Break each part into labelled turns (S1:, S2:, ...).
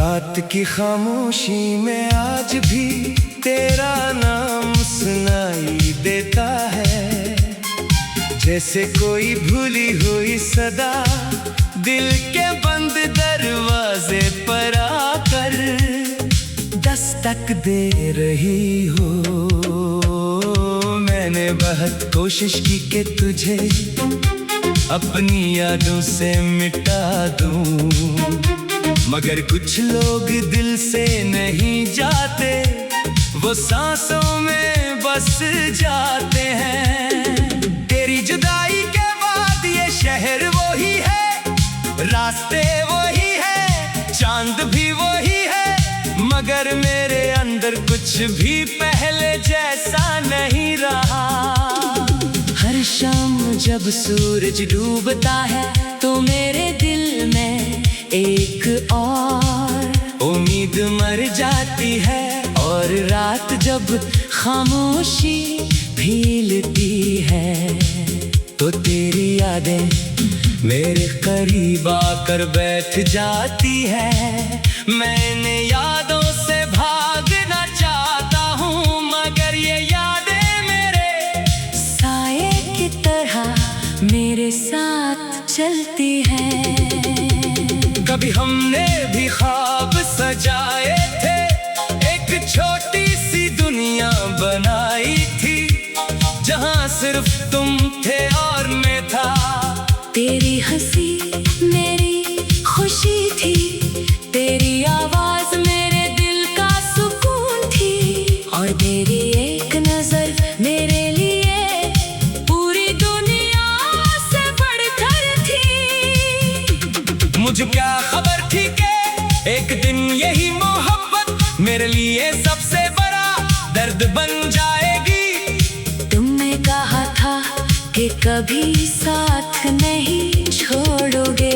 S1: रात की खामोशी में आज भी तेरा नाम सुनाई देता है, जैसे कोई भूली हुई सदा दिल के बंद दरवाजे पर आकर दस्तक दे रही हो। मैंने बहुत कोशिश की कि तुझे अपनी यादों से मिटा दूं, मगर कुछ लोग दिल से नहीं जाते, वो सांसों में बस जाते हैं। तेरी जुदाई के बाद ये शहर वही है, रास्ते वही है, चांद भी वही है, मगर मेरे अंदर कुछ भी पहले जैसा नहीं रहा। हर शाम जब सूरज डूबता है तो मेरे दिल में एक और उम्मीद मर जाती है, और रात जब खामोशी भीलती है तो तेरी यादें मेरे करीब आकर बैठ जाती है। मैंने यादों से भागना चाहता हूँ, मगर ये यादें मेरे साए की तरह मेरे साथ चलती हैं। कभी हमने भी ख्वाब सजाए थे, एक छोटी सी दुनिया बनाई थी, जहाँ सिर्फ तुम थे और मैं था। तेरी हंसी मेरी खुशी थी, तेरी आवाज मेरे दिल का सुकून थी, और तेरी एक नजर मेरे लिए पूरी दुनिया से बढ़कर थी। मुझे क्या खबर थी कि एक दिन यही मोहब्बत मेरे लिए सबसे बड़ा दर्द बन जाएगी। तुमने कहा था कि कभी साथ नहीं छोड़ोगे,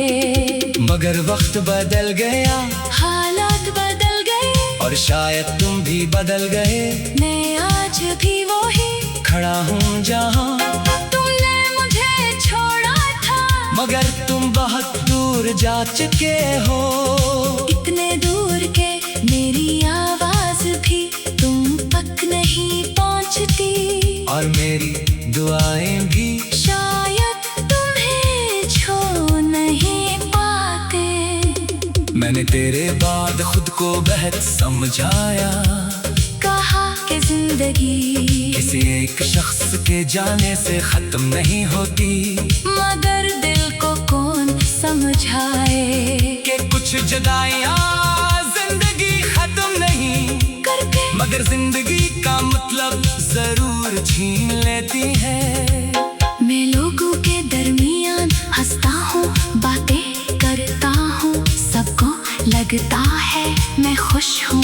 S1: मगर वक्त बदल गया, हालात बदल गए, और शायद तुम भी बदल गए। मैं आज भी वही खड़ा हूँ जहाँ तुमने मुझे छोड़ा था, मगर तुम बहुत दूर जा चुके हो। इतने दूर के मेरी आवाज भी तुम तक नहीं पहुँचती, और मेरी दुआएं भी शायद तुम्हें छू नहीं पाते। मैंने तेरे बाद खुद को बहुत समझाया, कहा कि जिंदगी किसी एक शख्स के जाने से खत्म नहीं होती, मगर दिल को कौन समझाए कि कुछ जुदाइयां जिंदगी खत्म नहीं करके, मगर जिंदगी का मतलब जरूर छीन लेती है। मैं लोगों के दरमियान हंसता हूँ, बातें करता हूँ, सबको लगता है मैं खुश हूँ,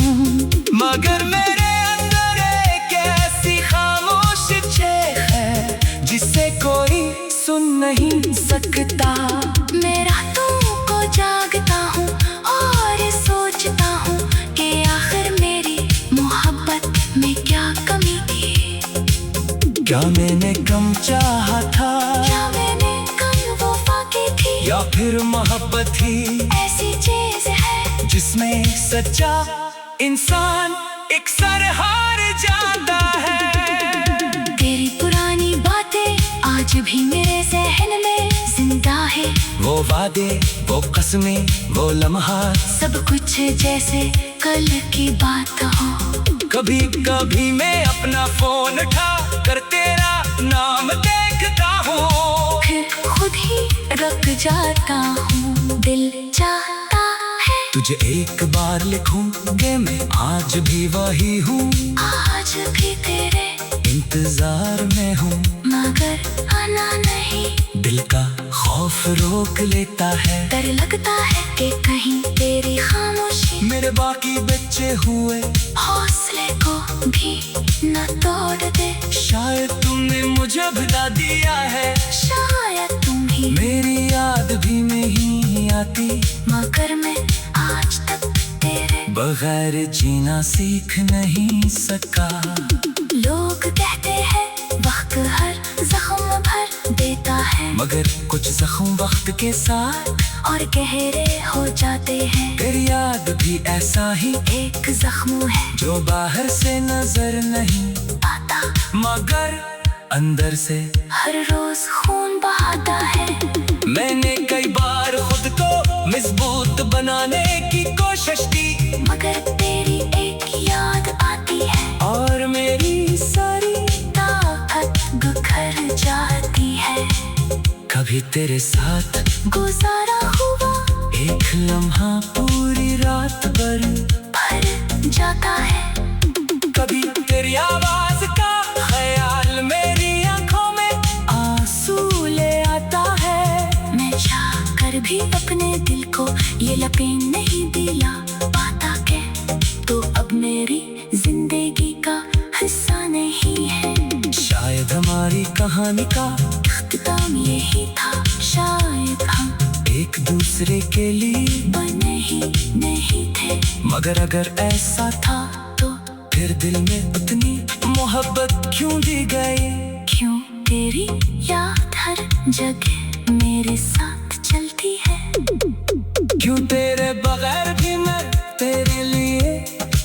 S1: मगर मेरे अंदर एक ऐसी खामोश चीख है जिसे कोई सुन नहीं सकता। मैं रातों को जागता हूँ और सोचता हूँ कि आखिर मेरी मोहब्बत में क्या कमी थी। क्या मैंने कम चाहा था, क्या मैंने कम वफा की थी, या फिर मोहब्बत ही ऐसी चीज है जिसमें सच्चा इंसान अक्सर हार जाता है। तेरी पुरानी बातें आज भी मेरे ज़हन में जिंदा है, वो वादे, वो कसमें, वो लम्हा, सब कुछ जैसे कल की बात हो। कभी कभी मैं अपना फोन उठा कर तेरा नाम देखता हूँ, फिर खुद ही रुक जाता हूँ। दिल चाहता है तुझे एक बार लिखूं कि मैं आज भी वही हूँ, आज भी तेरे इंतजार में हूँ, मगर आना नहीं। दिल का खौफ रोक लेता है, डर लगता है कि कहीं तेरी खामोशी मेरे बाकी बचे हुए हौसले को भी न तोड़ दे। शायद तुमने मुझे भुला दिया है, शायद तुम ही मेरी याद भी नहीं आती, मगर मैं आज तक तेरे बगैर जीना सीख नहीं सका। लोग कहते हैं वक्त हर जख्म भर देता है, मगर कुछ जख्म वक्त के साथ
S2: और गहरे हो जाते हैं।
S1: फिर याद भी ऐसा ही
S2: एक जख्म है
S1: जो बाहर से नजर नहीं
S2: आता,
S1: मगर अंदर से
S2: हर रोज खून बहाता है।
S1: मैंने कई बार खुद को मजबूत बनाने की कोशिश की,
S2: मगर तेरी एक याद आती है
S1: और मेरी सारी
S2: ताकत बिखर जाती है।
S1: कभी तेरे साथ
S2: गुजारा हुआ
S1: एक लम्हा पूरी रात भर
S2: भर जाता है।
S1: कभी तेरी आवाज का ख्याल मेरी आंखों में आंसू ले आता है।
S2: मैं चाह कर भी अपने दिल को ये लपेट नहीं दिला पाता के, तो अब मेरी जिंदगी का हिस्सा नहीं है।
S1: शायद हमारी कहानी का
S2: इख्तिताम यही था, शायद हम
S1: एक दूसरे के लिए
S2: बने ही नहीं थे।
S1: मगर अगर ऐसा था
S2: तो
S1: फिर दिल में उतनी मोहब्बत क्यों दी गई?
S2: क्यों तेरी याद हर जगह मेरे साथ चलती है?
S1: क्यों तेरे बगैर भी मैं तेरे लिए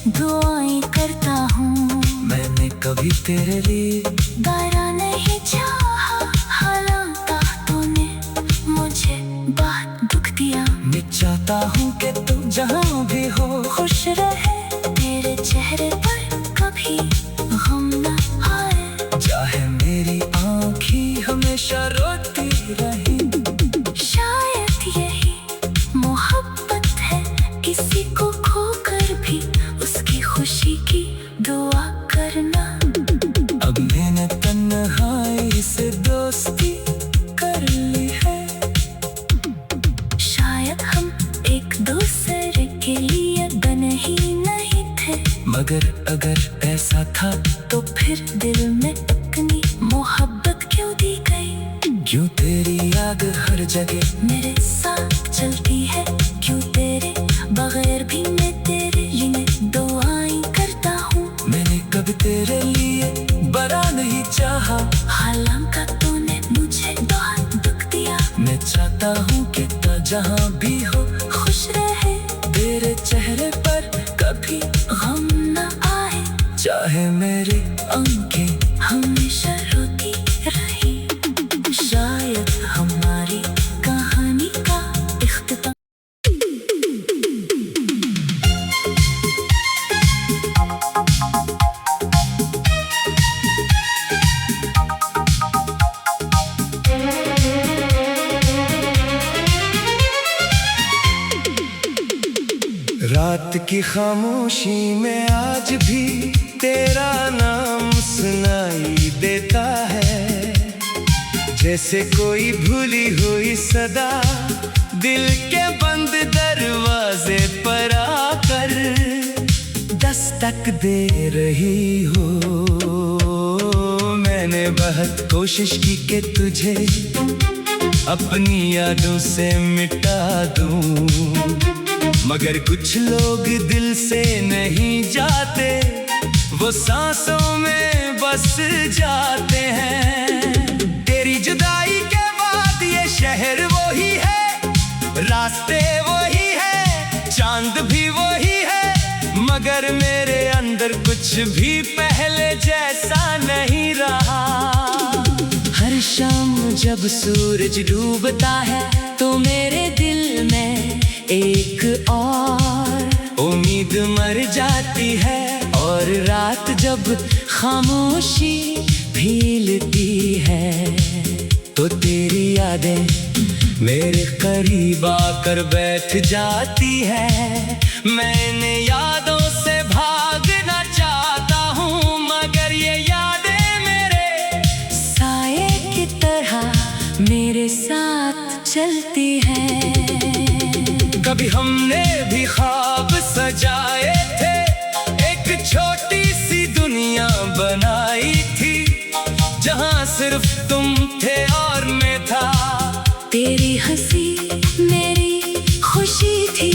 S2: दुआएं करता हूँ।
S1: मैंने कभी तेरे लिए
S2: डरा नहीं चाहा, हालांकि तूने मुझे बहुत दुख दिया।
S1: मैं चाहता हूँ कि तू जहाँ भी हो
S2: खुश रहे, तेरे चेहरे पर कभी गम न आए।
S1: चाहे मेरी आँखें हमेशा रोती रही।
S2: शायद यही मोहब्बत है, किसी को खोकर भी उसकी खुशी की दुआ करना।
S1: अब मैंने तन्हाई से दोस्ती कर ली है।
S2: शायद हम एक दूसरे के लिए बने ही नहीं थे,
S1: मगर अगर ऐसा था
S2: तो फिर दिल में इतनी मोहब्बत क्यों दी गई?
S1: क्यों तेरी याद हर जगह
S2: मेरे साथ चलती है, क्यों तेरे बगैर भी मैं तेरे लिए दुआएं करता हूँ।
S1: मैंने कभी तेरे लिए बड़ा नहीं चाहा,
S2: हालांकि तूने मुझे बहुत दुख दिया।
S1: मैं चाहता हूँ कि तू जहाँ भी हो
S2: खुश रहे,
S1: तेरे चेहरे पर कभी
S2: गम न आए।
S1: चाहे मेरी आँखें
S2: हमेशा रोती रही। शायद हमारी कहानी का इख्तिताम
S1: रात की खामोशी में आज भी तेरा नाम सुनाई देता है। जैसे कोई भूली हुई सदा दिल के बंद दरवाजे पर आकर दस्तक दे रही हो। मैंने बहुत कोशिश की कि तुझे अपनी यादों से मिटा दूं, मगर कुछ लोग दिल से नहीं जाते, वो सांसों में बस जाते हैं। तेरी जुदाई के बाद ये शहर वही है, रास्ते वही है, चांद भी वही है, मगर मेरे अंदर कुछ भी पहले जैसा नहीं रहा। हर शाम जब सूरज डूबता है तो मेरे दिल में एक और उम्मीद मर जाती है, और रात जब खामोशी भीलती है तो तेरी यादें मेरे करीब आकर बैठ जाती है। मैंने यादों से भागना चाहता हूँ, मगर ये यादें मेरे
S2: साए की तरह मेरे साथ चलती है।
S1: कभी हमने भी ख्वाब सजाए थे, एक छोटी सी दुनिया बनाई थी, जहाँ सिर्फ तुम थे और मैं था।
S2: तेरी हंसी मेरी खुशी थी,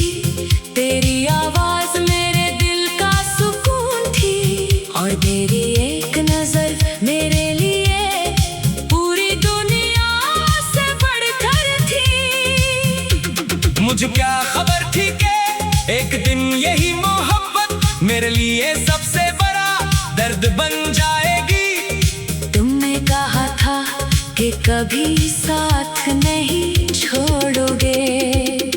S2: तेरी आवाज मेरे दिल का सुकून थी, और तेरी एक नजर मेरे लिए पूरी दुनिया से
S1: मुझे क्या खबर थी कि एक दिन यही मोहब्बत मेरे लिए सबसे बड़ा दर्द बन जाएगी।
S2: तुमने कहा था कि कभी साथ नहीं छोड़ोगे,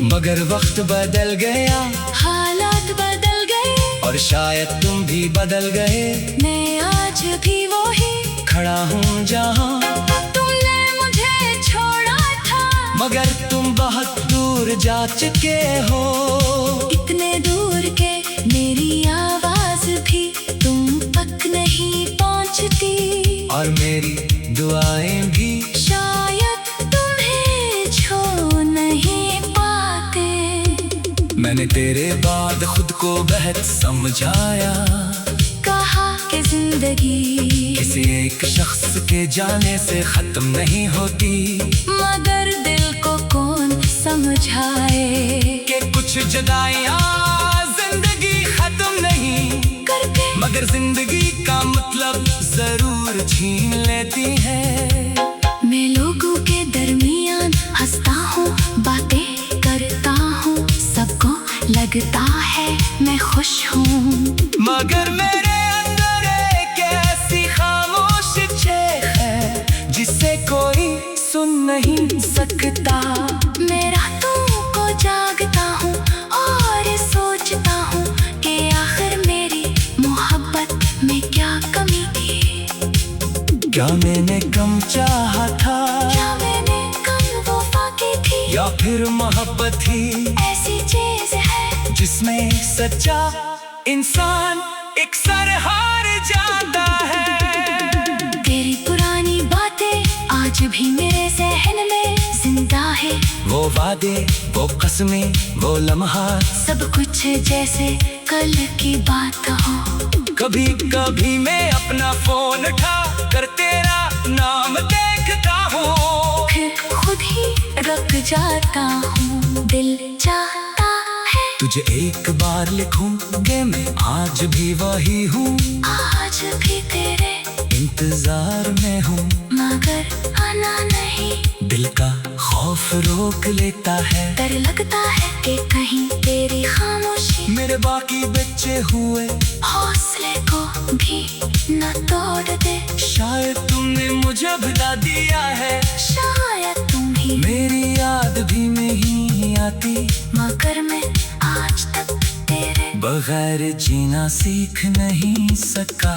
S1: मगर वक्त बदल गया,
S2: हालात बदल गए
S1: और शायद तुम भी बदल गए।
S2: मैं आज भी वही
S1: खड़ा हूँ जहाँ
S2: तुमने मुझे छोड़ा था,
S1: मगर तुम बहुत दूर जा चुके हो।
S2: इतने दूर के मेरी आवाज भी तुम तक नहीं पहुंचती,
S1: और मेरी दुआएं भी
S2: शायद तुम्हें छू नहीं पाते।
S1: मैंने तेरे बाद खुद को बेहद समझाया,
S2: कहा कि जिंदगी
S1: किसी एक शख्स के जाने से खत्म नहीं होती,
S2: मगर दिल को कौन समझाए
S1: कि कुछ जुदाइयां जिंदगी खत्म नहीं
S2: करके
S1: मगर जिंदगी का मतलब जरूर छीन लेती है।
S2: मैं लोगों के दरमियान हंसता हूँ, बातें करता हूँ, सबको लगता है मैं खुश हूँ,
S1: मगर मेरे अंदर एक ऐसी खामोश चेख है जिसे कोई सुन नहीं सकता।
S2: मैं रातों को जागता हूँ और सोचता हूँ कि आखिर मेरी मोहब्बत में क्या कमी थी,
S1: क्या मैंने कम चाहा था,
S2: क्या मैंने कम वफा की थी,
S1: या फिर मोहब्बत ही
S2: ऐसी चीज है
S1: जिसमें सच्चा इंसान एक सर हार जाता है।
S2: तेरी पुरानी बातें आज भी मेरे जहन में जिंदा है,
S1: वो वादे, वो कसमें, वो लम्हा,
S2: सब कुछ जैसे कल की बात हो।
S1: कभी कभी मैं अपना फोन उठा कर तेरा नाम देखता हूँ,
S2: फिर खुद ही रुक जाता हूँ, दिल चाहता है
S1: तुझे एक बार लिखूं कि मैं आज भी वही हूँ,
S2: आज भी तेरे
S1: इंतजार में हूँ,
S2: मगर आना नहीं।
S1: दिल का खौफ रोक लेता है,
S2: डर लगता है कि कहीं तेरी खामोशी
S1: मेरे बाकी बच्चे हुए
S2: हौसले को भी न तोड़ दे।
S1: शायद तुमने मुझे भुला दिया है,
S2: शायद तुम ही
S1: मेरी याद भी नहीं आती,
S2: मगर मैं आज तक तेरे
S1: बगैर जीना सीख नहीं सका।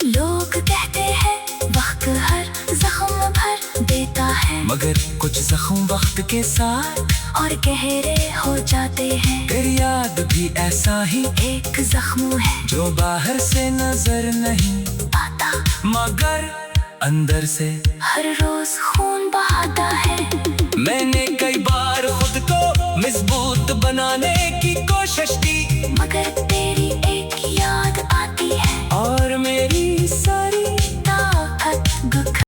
S2: लोग कहते हैं वक्त हर जख्म भर देता है,
S1: मगर कुछ जख्म वक्त के साथ
S2: और गहरे हो जाते हैं।
S1: तेरी याद भी ऐसा ही
S2: एक जख्म है
S1: जो बाहर से नजर नहीं
S2: आता,
S1: मगर अंदर से
S2: हर रोज खून बहाता है।
S1: मैंने कई बार खुद को मजबूत बनाने की कोशिश की,
S2: मगर